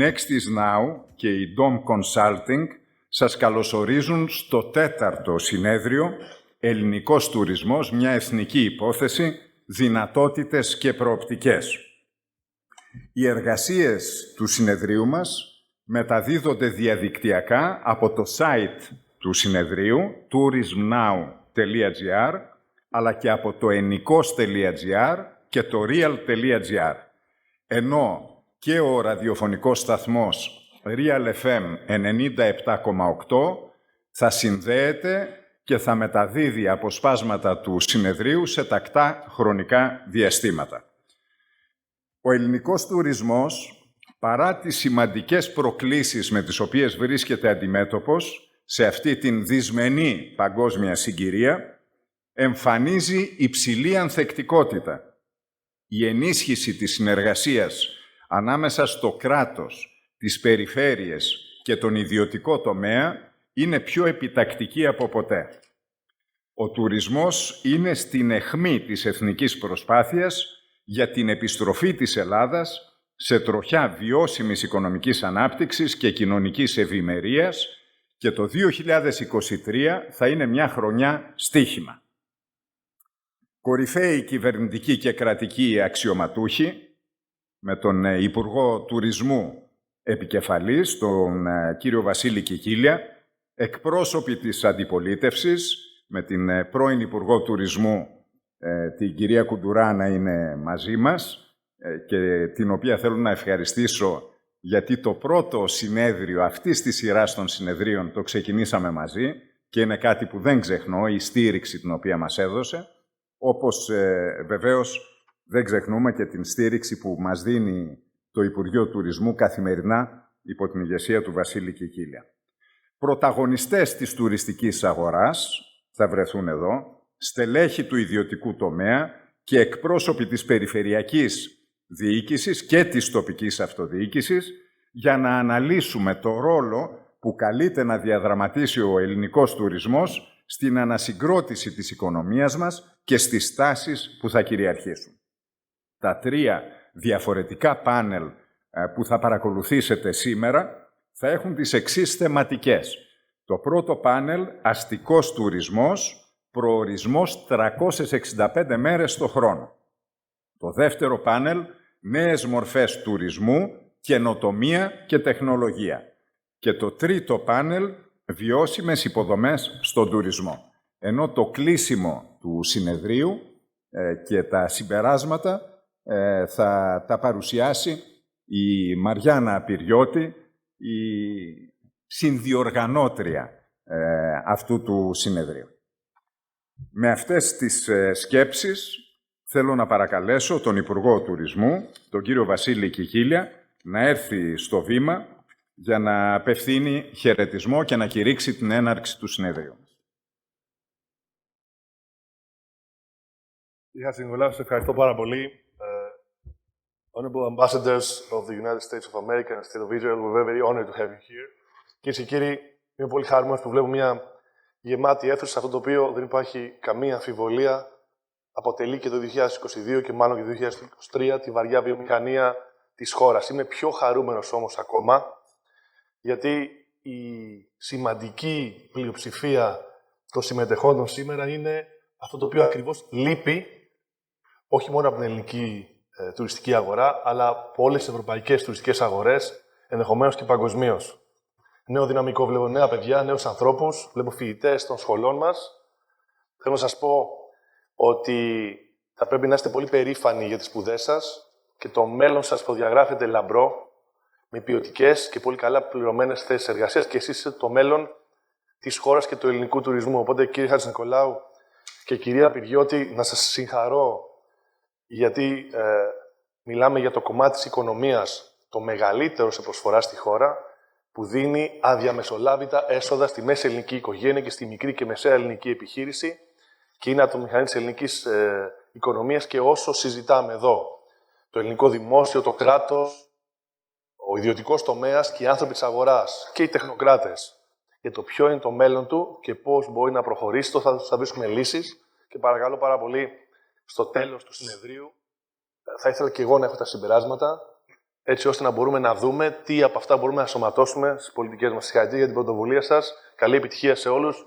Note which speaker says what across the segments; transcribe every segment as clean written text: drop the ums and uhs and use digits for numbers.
Speaker 1: Nextis Now και η Dom Consulting σας καλωσορίζουν στο 4ο συνέδριο Ελληνικός Τουρισμός, μια εθνική υπόθεση, Δυνατότητες και Προοπτικές. Οι εργασίες του συνεδρίου μας μεταδίδονται διαδικτυακά από το site του συνεδρίου, tourismnow.gr, αλλά και από το ennikos.gr και το real.gr. Ενώ και ο ραδιοφωνικός σταθμός Real FM 97,8 θα συνδέεται και θα μεταδίδει αποσπάσματα του συνεδρίου σε τακτά χρονικά διαστήματα. Ο ελληνικός τουρισμός, παρά τις σημαντικές προκλήσεις με τις οποίες βρίσκεται αντιμέτωπος σε αυτή την δυσμενή παγκόσμια συγκυρία, εμφανίζει υψηλή ανθεκτικότητα. Η ενίσχυση της συνεργασίας ανάμεσα στο κράτος, τις περιφέρειες και τον ιδιωτικό τομέα είναι πιο επιτακτική από ποτέ. Ο τουρισμός είναι στην αιχμή της εθνικής προσπάθειας για την επιστροφή της Ελλάδας σε τροχιά βιώσιμης οικονομικής ανάπτυξης και κοινωνικής ευημερίας και το 2023 θα είναι μια χρονιά στοίχημα. Κορυφαίοι κυβερνητικοί και κρατικοί αξιωματούχοι, με τον Υπουργό Τουρισμού επικεφαλής, τον κύριο Βασίλη Κικίλια, εκπρόσωποι της αντιπολίτευσης, με την πρώην Υπουργό Τουρισμού, την κυρία Κουντουρά, να είναι μαζί μας και την οποία θέλω να ευχαριστήσω γιατί το πρώτο συνέδριο αυτής της σειράς των συνεδρίων το ξεκινήσαμε μαζί και είναι κάτι που δεν ξεχνώ, η στήριξη την οποία μας έδωσε, όπως βεβαίως δεν ξεχνούμε και την στήριξη που μας δίνει το Υπουργείο Τουρισμού καθημερινά υπό την ηγεσία του Βασίλη Κικίλια. Πρωταγωνιστές της τουριστικής αγοράς θα βρεθούν εδώ, στελέχη του ιδιωτικού τομέα και εκπρόσωποι της περιφερειακής διοίκησης και της τοπικής αυτοδιοίκησης για να αναλύσουμε το ρόλο που καλείται να διαδραματίσει ο ελληνικός τουρισμός στην ανασυγκρότηση της οικονομίας μας και στις τάσεις που θα κυριαρχήσουν. Τα τρία διαφορετικά πάνελ που θα παρακολουθήσετε σήμερα θα έχουν τις εξής θεματικές. Το πρώτο πάνελ, αστικός τουρισμός, προορισμός 365 μέρες το χρόνο. Το δεύτερο πάνελ, νέες μορφές τουρισμού, καινοτομία και τεχνολογία. Και το τρίτο πάνελ, βιώσιμες υποδομές στον τουρισμό. Ενώ το κλείσιμο του συνεδρίου και τα συμπεράσματα θα τα παρουσιάσει η Μαριάννα Πυριώτη, η συνδιοργανώτρια αυτού του συνεδρίου. Με αυτές τις σκέψεις θέλω να παρακαλέσω τον Υπουργό Τουρισμού, τον κύριο Βασίλη Κικίλια, να έρθει στο βήμα για να απευθύνει χαιρετισμό και να κηρύξει την έναρξη του συνεδρίου.
Speaker 2: Κύριε Χατζηνικολάου, σας ευχαριστώ πάρα πολύ. Honorable Ambassadors of the United States of America and the State of Israel, we're very honored to have you here. Κυρίες και κύριοι, είμαι πολύ χαρούμενος που βλέπω μια γεμάτη αίθουσα, αυτό το οποίο δεν υπάρχει καμία αμφιβολία. Αποτελεί και το 2022 και μάλλον και το 2023 τη βαριά βιομηχανία της χώρας. Είμαι πιο χαρούμενος όμως ακόμα, γιατί η σημαντική πλειοψηφία των συμμετεχόντων σήμερα είναι αυτό το οποίο ακριβώς λείπει, όχι μόνο από την ελληνική τουριστική αγορά, αλλά από όλες τις ευρωπαϊκές τουριστικές αγορές, ενδεχομένως και παγκοσμίως. Νέο δυναμικό, βλέπω νέα παιδιά, νέους ανθρώπους, βλέπω φοιτητές των σχολών μας. Θέλω να σας πω ότι θα πρέπει να είστε πολύ περήφανοι για τις σπουδές σας και το μέλλον σας προδιαγράφεται λαμπρό, με ποιοτικές και πολύ καλά πληρωμένες θέσεις εργασίας και εσείς είστε το μέλλον της χώρας και του ελληνικού τουρισμού. Οπότε, κύριε Χατζηνικολάου και κυρία Πυριώτη, να σας συγχαρώ γιατί μιλάμε για το κομμάτι της οικονομίας, το μεγαλύτερο σε προσφορά στη χώρα, που δίνει αδιαμεσολάβητα έσοδα στη μέση ελληνική οικογένεια και στη μικρή και μεσαία ελληνική επιχείρηση και είναι ατομομηχανή της ελληνικής οικονομίας και όσο συζητάμε εδώ, το ελληνικό δημόσιο, το κράτος, ο ιδιωτικός τομέας και οι άνθρωποι της αγοράς και οι τεχνοκράτες για το ποιο είναι το μέλλον του και πώς μπορεί να προχωρήσει, θα βρίσκουμε λύσεις και παρακαλώ πάρα πολύ στο τέλος του συνεδρίου θα ήθελα και εγώ να έχω τα συμπεράσματα έτσι ώστε να μπορούμε να δούμε τι από αυτά μπορούμε να σωματώσουμε στις πολιτικές μας. Συγχαρητήρια για την πρωτοβουλία σας. Καλή επιτυχία σε όλους.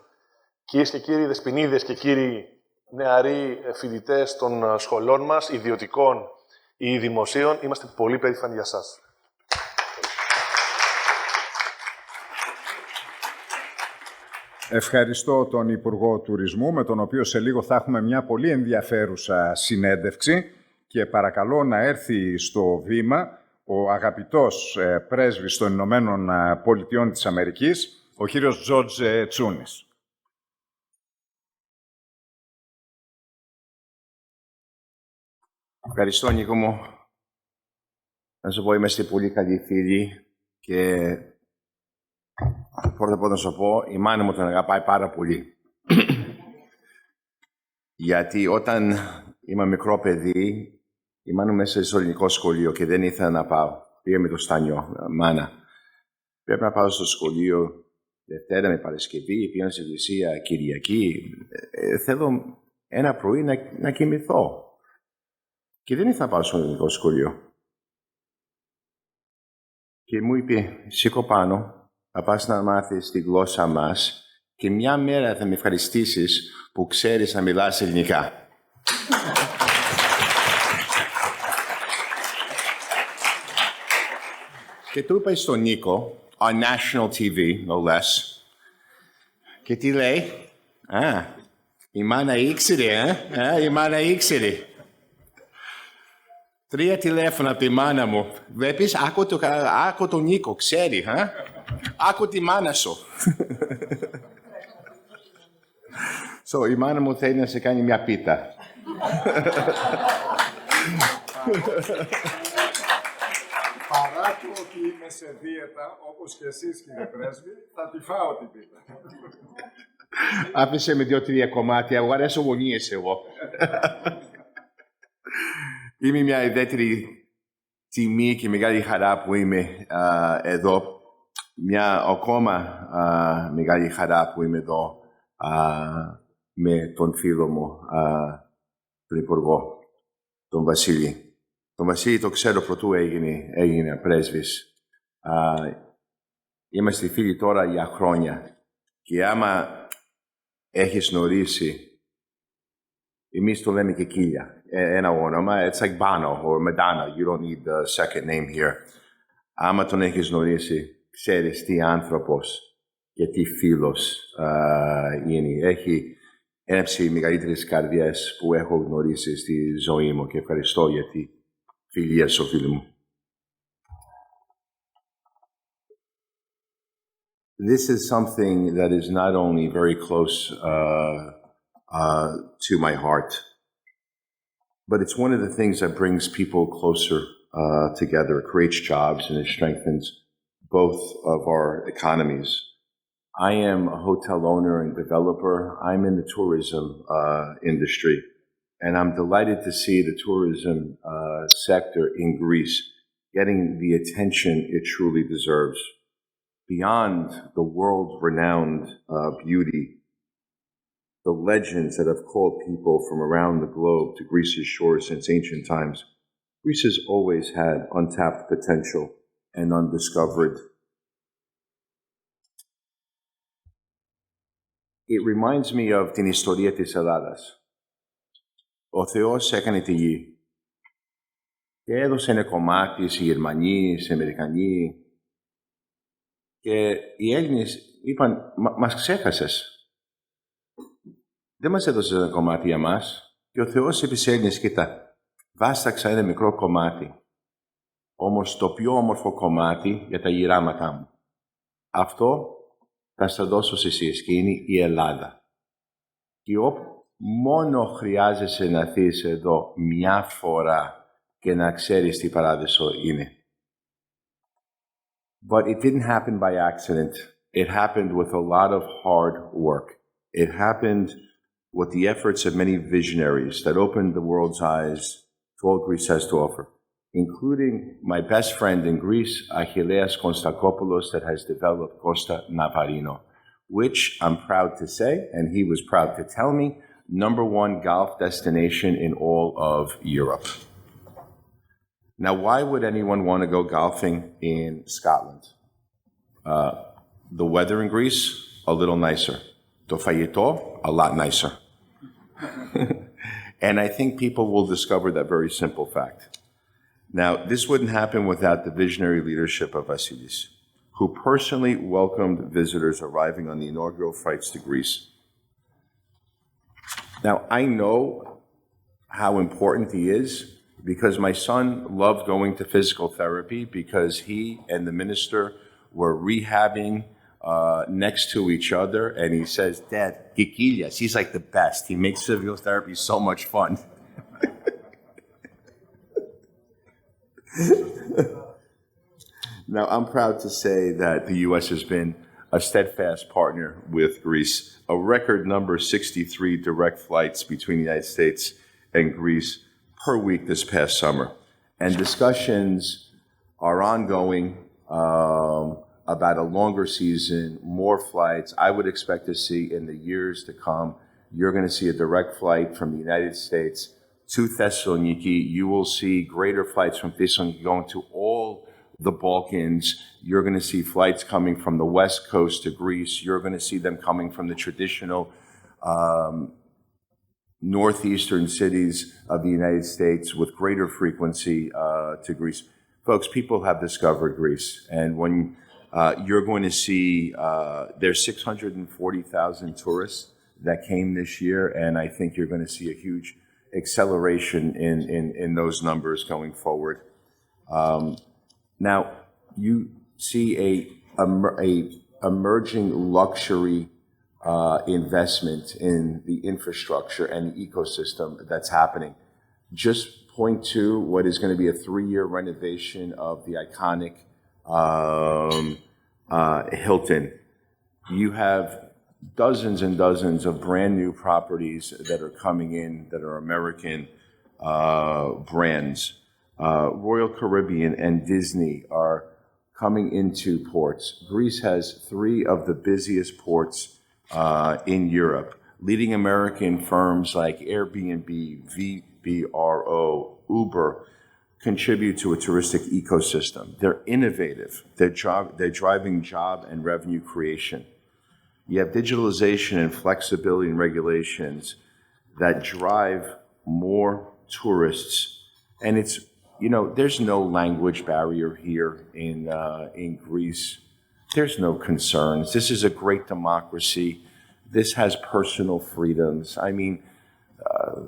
Speaker 2: Κυρίες και κύριοι δεσποινίδες και κύριοι νεαροί φοιτητές των σχολών μας, ιδιωτικών ή δημοσίων, είμαστε πολύ περήφανοι για σας.
Speaker 1: Ευχαριστώ τον Υπουργό Τουρισμού, με τον οποίο σε λίγο θα έχουμε μια πολύ ενδιαφέρουσα συνέντευξη και παρακαλώ να έρθει στο βήμα ο αγαπητός πρέσβης των Ηνωμένων Πολιτειών της Αμερικής, ο κύριος Tsunis.
Speaker 3: Ευχαριστώ, Νίκο μου. Να σου πω, είμαστε πολύ καλοί φίλοι και πρώτα απ' όλα να σου πω, η μάνα μου τον αγαπάει πάρα πολύ. Γιατί όταν ήμουν μικρό παιδί, ήμουν μέσα στο ελληνικό σχολείο και δεν ήθελα να πάω. Πήγα με το στάνιο, μάνα. Πρέπει να πάω στο σχολείο Δευτέρα με Παρασκευή, πήγα στην εκκλησία Κυριακή. Θέλω ένα πρωί να κοιμηθώ. Και δεν ήθελα να πάω στο ελληνικό σχολείο. Και μου είπε, σήκω πάνω, θα πας να μάθεις τη γλώσσα μας και μια μέρα θα με ευχαριστήσεις που ξέρεις να μιλάς ελληνικά. Και του είπα στον Νίκο, on national TV, no less. Και τι λέει? Η μάνα ήξερε, η μάνα ήξερε. 3 τηλέφωνα από τη μάνα μου. Βλέπεις, άκου τον Νίκο, ξέρει, άκου τη μάνα σου. So, η μάνα μου θέλει να σε κάνει μια πίτα.
Speaker 1: Παρά το ότι είμαι σε δίαιτα, όπως και εσείς κύριε Πρέσβη, θα τη φάω την πίτα.
Speaker 3: Άφησε με 2-3 κομμάτια, εγώ αρέσω γωνίες εγώ. Είμαι μια ιδιαίτερη τιμή και μεγάλη χαρά που είμαι εδώ. Μια ακόμα μεγάλη χαρά που είμαι εδώ με τον φίλο μου, τον Υπουργό, τον Βασίλη. Τον Βασίλη το ξέρω πρωτού έγινε πρέσβης. Είμαστε φίλοι τώρα για χρόνια. Και άμα έχεις γνωρίσει, εμείς το λέμε Κικίλια. Ένα όνομα, it's like Bono or Madonna. You don't need the second name here. Άμα τον έχεις γνωρίσει, ξέρεις τι άνθρωπος και τι φίλος είναι. Έχει ένα από τις μεγαλύτερες καρδιές που έχω γνωρίσει στη ζωή μου και ευχαριστώ για τη φιλία σου, φίλε μου. This is something that is not only very close to my heart, but it's one of the things that brings people closer together, creates jobs, and it strengthens both of our economies. I am a hotel owner and developer. I'm in the tourism industry, and I'm delighted to see the tourism sector in Greece getting the attention it truly deserves. Beyond the world-renowned beauty, the legends that have called people from around the globe to Greece's shores since ancient times, Greece has always had untapped potential and undiscovered. It reminds me of την ιστορία της Ελλάδας. Ο Θεός έκανε τη γη και έδωσε ένα κομμάτι στις Γερμανοί, στις Αμερικανοί και οι Έλληνες είπαν, μας ξέχασες. Δεν μας έδωσε ένα κομμάτι για μας και ο Θεός είπε στους Έλληνες, κοίτα, βάσταξα ένα μικρό κομμάτι, όμως το πιο όμορφο κομμάτι για τα γυράματά μου. Αυτό θα σας δώσω σε εσείς και είναι η Ελλάδα. Και μόνο χρειάζεσαι να έρθεις εδώ μια φορά και να ξέρεις τι παράδεισο είναι. But it didn't happen by accident. It happened with a lot of hard work. It happened with the efforts of many visionaries that opened the world's eyes to all Greece has to offer, including my best friend in Greece, Achilleas Konstakopoulos, that has developed Costa Navarino, which I'm proud to say, and he was proud to tell me, #1 golf destination in all of Europe. Now, why would anyone want to go golfing in Scotland? The weather in Greece, a little nicer. Το φαγητό, a lot nicer. And I think people will discover that very simple fact. Now, this wouldn't happen without the visionary leadership of Vasilis, who personally welcomed visitors arriving on the inaugural flights to Greece. Now, I know how important he is because my son loved going to physical therapy because he and the minister were rehabbing next to each other, and he says, Dad, Kikilias, he's like the best. He makes physical therapy so much fun. Now, I'm proud to say that the U.S. has been a steadfast partner with Greece. A record number 63 direct flights between the United States and Greece per week this past summer. And discussions are ongoing about a longer season, more flights. I would expect to see in the years to come, you're going to see a direct flight from the United States to Thessaloniki. You will see greater flights from Thessaloniki going to all the Balkans. You're going to see flights coming from the West Coast to Greece. You're going to see them coming from the traditional northeastern cities of the United States with greater frequency to Greece. Folks, people have discovered Greece. And when you're going to see, there's 640,000 tourists that came this year, and I think you're going to see a huge acceleration in those numbers going forward. Now, you see a emerging luxury investment in the infrastructure and the ecosystem that's happening. Just point to what is going to be a 3-year renovation of the iconic Hilton. You have dozens and dozens of brand new properties that are coming in that are American brands. Royal Caribbean and Disney are coming into ports. Greece has 3 of the busiest ports in Europe. Leading American firms like Airbnb, VBRO, Uber contribute to a touristic ecosystem. They're innovative. They're driving job and revenue creation. You have digitalization and flexibility in regulations that drive more tourists. And it's, you know, there's no language barrier here in Greece. There's no concerns. This is a great democracy. This has personal freedoms. I mean,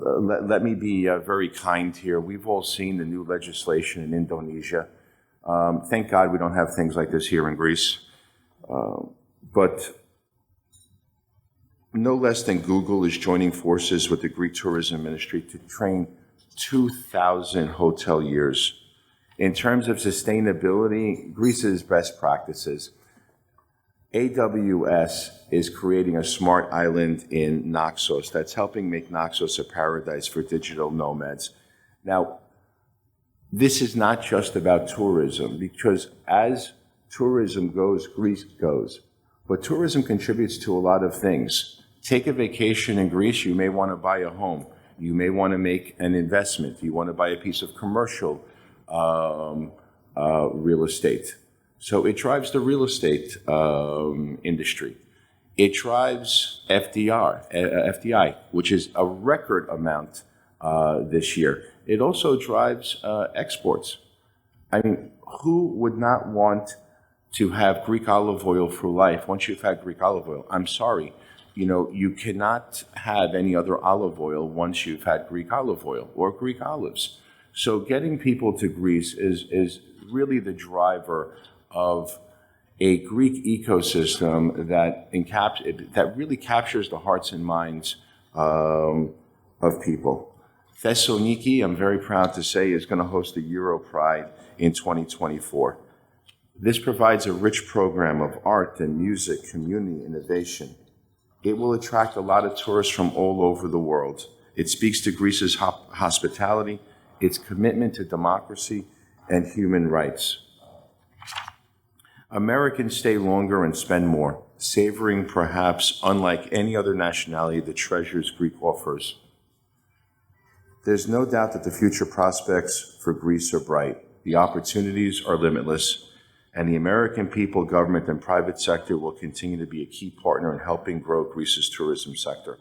Speaker 3: let me be very kind here. We've all seen the new legislation in Indonesia. Thank God we don't have things like this here in Greece. But no less than Google is joining forces with the Greek tourism ministry to train 2,000 hoteliers. In terms of sustainability, Greece's best practices. AWS is creating a smart island in Naxos that's helping make Naxos a paradise for digital nomads. Now, this is not just about tourism, because as tourism goes, Greece goes. But tourism contributes to a lot of things. Take a vacation in Greece, you may want to buy a home. You may want to make an investment. You want to buy a piece of commercial real estate. So it drives the real estate industry. It drives FDI, which is a record amount this year. It also drives exports. I mean, who would not want to have Greek olive oil for life once you've had Greek olive oil? I'm sorry. You know, you cannot have any other olive oil once you've had Greek olive oil or Greek olives. So getting people to Greece is really the driver of a Greek ecosystem that really captures the hearts and minds of people. Thessaloniki, I'm very proud to say, is going to host the Euro Pride in 2024. This provides a rich program of art and music, community, innovation. It will attract a lot of tourists from all over the world. It speaks to Greece's hospitality, its commitment to democracy and human rights. Americans stay longer and spend more, savoring perhaps unlike any other nationality the treasures Greece offers. There's no doubt that the future prospects for Greece are bright. The opportunities are limitless, and the American people, government, and private sector will continue to be a key partner in helping grow Greece's tourism sector.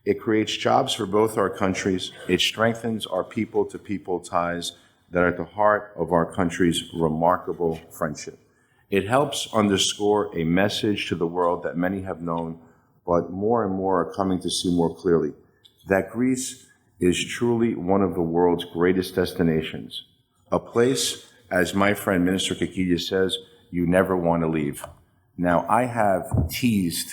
Speaker 3: It creates jobs for both our countries. It strengthens our people-to-people ties that are at the heart of our country's remarkable friendship. It helps underscore a message to the world that many have known, but more and more are coming to see more clearly, that Greece is truly one of the world's greatest destinations, a place, as my friend Minister Kikillias says, you never want to leave. Now, I have teased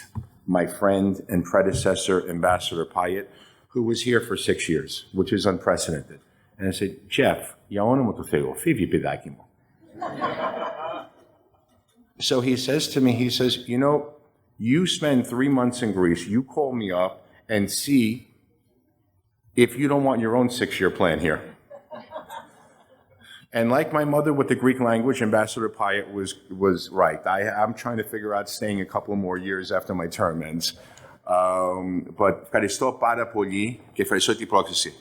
Speaker 3: my friend and predecessor, Ambassador Payet, who was here for 6 years, which is unprecedented. And I said, Jeff, για όνομα του Θεού, φύγει παιδάκι μου. So he says to me, he says, you know, you spend 3 months in Greece, you call me up and see if you don't want your own 6-year plan here. And like my mother with the Greek language, Ambassador Payet was right. I'm trying to figure out staying a couple more years after my term ends. But ευχαριστώ πάρα πολύ και ευχαριστώ την πρόκληση.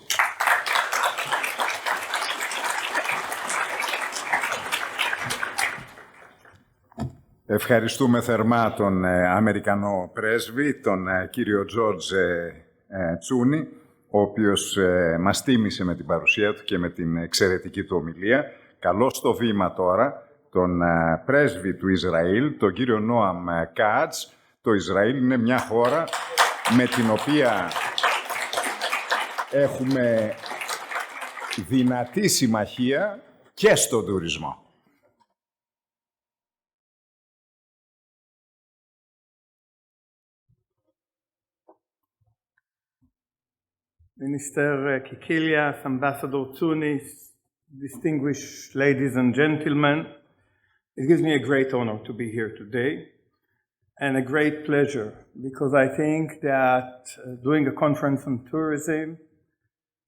Speaker 1: Ευχαριστούμε θερμά τον Αμερικανό πρέσβη, τον κύριο Τζόρτζ Τσούνι, ο οποίος μας τίμησε με την παρουσία του και με την εξαιρετική του ομιλία. Καλώς στο βήμα τώρα τον πρέσβη του Ισραήλ, τον κύριο Noam Katz. Το Ισραήλ είναι μια χώρα με την οποία έχουμε δυνατή συμμαχία και στον τουρισμό.
Speaker 4: Minister Kikillias, Ambassador Tsunis, distinguished ladies and gentlemen, it gives me a great honor to be here today and a great pleasure because I think that doing a conference on tourism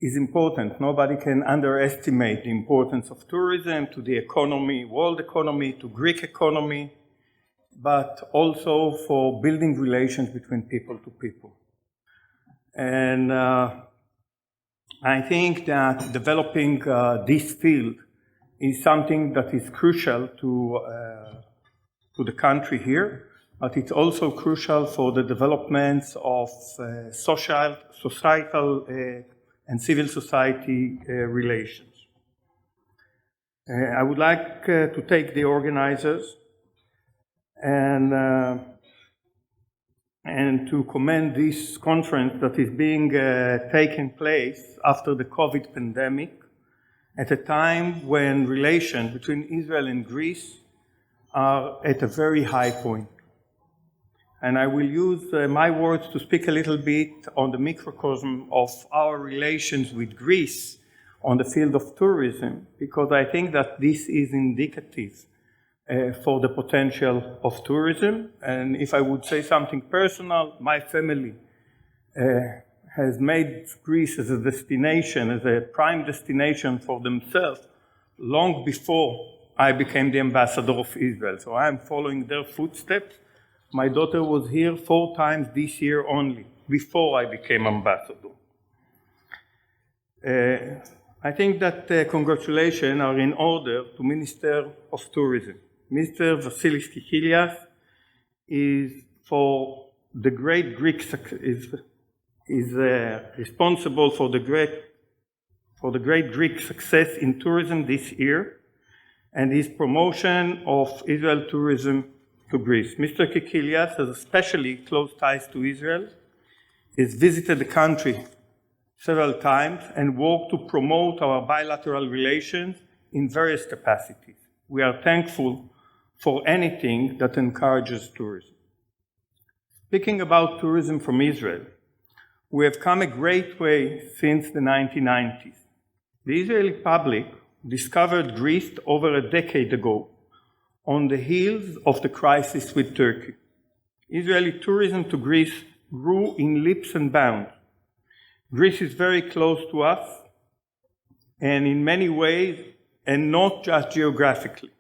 Speaker 4: is important. Nobody can underestimate the importance of tourism to the economy, world economy, to Greek economy, but also for building relations between people to people. And I think that developing this field is something that is crucial to the country here, but it's also crucial for the developments of societal and civil society relations. I would like to take the organizers and to commend this conference that is being taken place after the COVID pandemic at a time when relations between Israel and Greece are at a very high point. And I will use my words to speak a little bit on the microcosm of our relations with Greece on the field of tourism, because I think that this is indicative for the potential of tourism. And if I would say something personal, my family has made Greece as a destination, as a prime destination for themselves, long before I became the ambassador of Israel. So I am following their footsteps. My daughter was here 4 times this year only, before I became ambassador. I think that congratulations are in order to Minister of Tourism. Mr. Βασίλης Κικίλιas is for the great Greek is responsible for the great Greek success in tourism this year and his promotion of Israel tourism to Greece. Mr. Kikillias has especially close ties to Israel. He's visited the country several times and worked to promote our bilateral relations in various capacities. We are thankful for anything that encourages tourism. Speaking about tourism from Israel, we have come a great way since the 1990s. The Israeli public discovered Greece over a decade ago on the heels of the crisis with Turkey. Israeli tourism to Greece grew in leaps and bounds. Greece is very close to us, and in many ways, and not just geographically.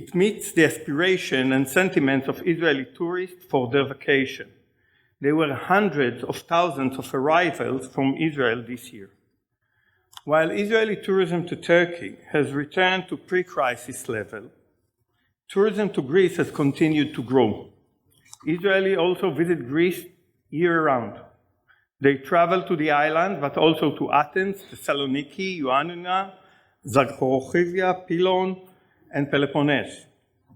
Speaker 4: It meets the aspiration and sentiments of Israeli tourists for their vacation. There were hundreds of thousands of arrivals from Israel this year. While Israeli tourism to Turkey has returned to pre-crisis level, tourism to Greece has continued to grow. Israelis also visit Greece year-round. They travel to the island, but also to Athens, Thessaloniki, Ioannina, Zagrochyvia, Pilon, and Peloponnese.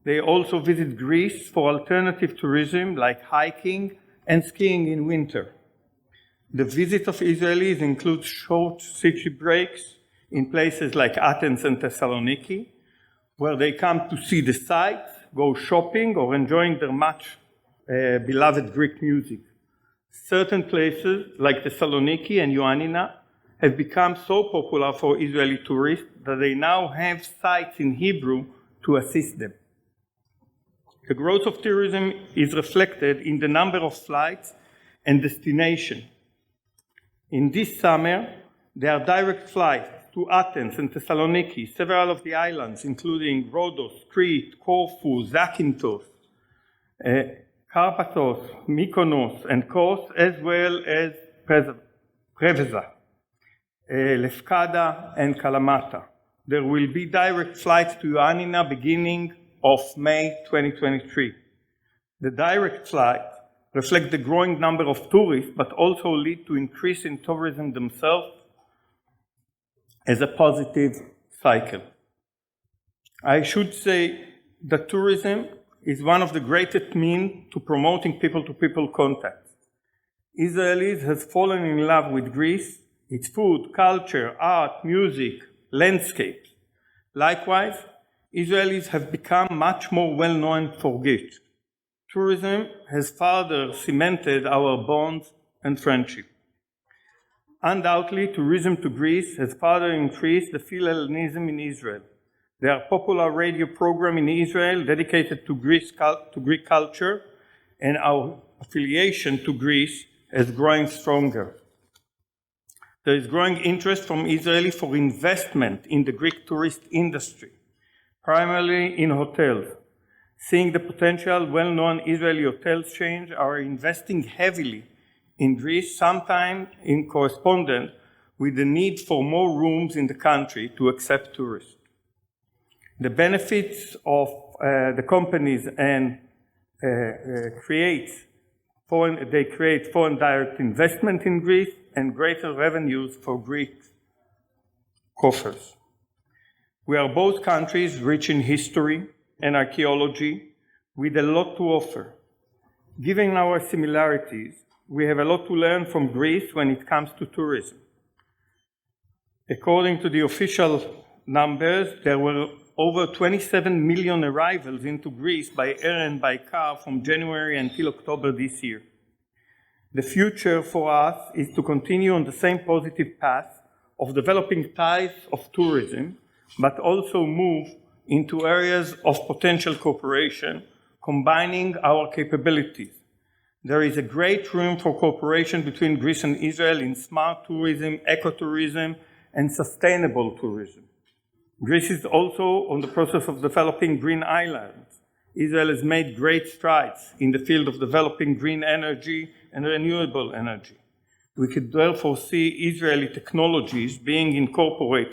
Speaker 4: They also visit Greece for alternative tourism like hiking and skiing in winter. The visit of Israelis includes short city breaks in places like Athens and Thessaloniki, where they come to see the sights, go shopping, or enjoying their much beloved Greek music. Certain places like Thessaloniki and Ioannina have become so popular for Israeli tourists that they now have sites in Hebrew to assist them. The growth of tourism is reflected in the number of flights and destinations. In this summer, there are direct flights to Athens and Thessaloniki, several of the islands, including Rhodos, Crete, Corfu, Zakynthos, Karpathos, Mykonos, and Kos, as well as Preveza, Lefkada, and Kalamata. There will be direct flights to Ioannina beginning of May 2023. The direct flights reflect the growing number of tourists, but also lead to increase in tourism themselves as a positive cycle. I should say that tourism is one of the greatest means to promoting people-to-people contact. Israelis have fallen in love with Greece, its food, culture, art, music, landscapes. Likewise, Israelis have become much more well-known for gifts. Tourism has further cemented our bonds and friendship. Undoubtedly, tourism to Greece has further increased the Phil-Hellenism in Israel. There are popular radio programs in Israel dedicated to Greek culture, and our affiliation to Greece is growing stronger. There is growing interest from Israelis for investment in the Greek tourist industry, primarily in hotels. Seeing the potential, well-known Israeli hotel chains are investing heavily in Greece, sometimes in correspondence with the need for more rooms in the country to accept tourists. The benefits of the companies and create foreign direct investment in Greece and greater revenues for Greek coffers. We are both countries rich in history and archaeology with a lot to offer. Given our similarities, we have a lot to learn from Greece when it comes to tourism. According to the official numbers, there were over 27 million arrivals into Greece by air and by car from January until October this year. The future for us is to continue on the same positive path of developing ties of tourism, but also move into areas of potential cooperation, combining our capabilities. There is a great room for cooperation between Greece and Israel in smart tourism, ecotourism, and sustainable tourism. Greece is also on the process of developing green islands. Israel has made great strides in the field of developing green energy and renewable energy. We could therefore see Israeli technologies being incorporated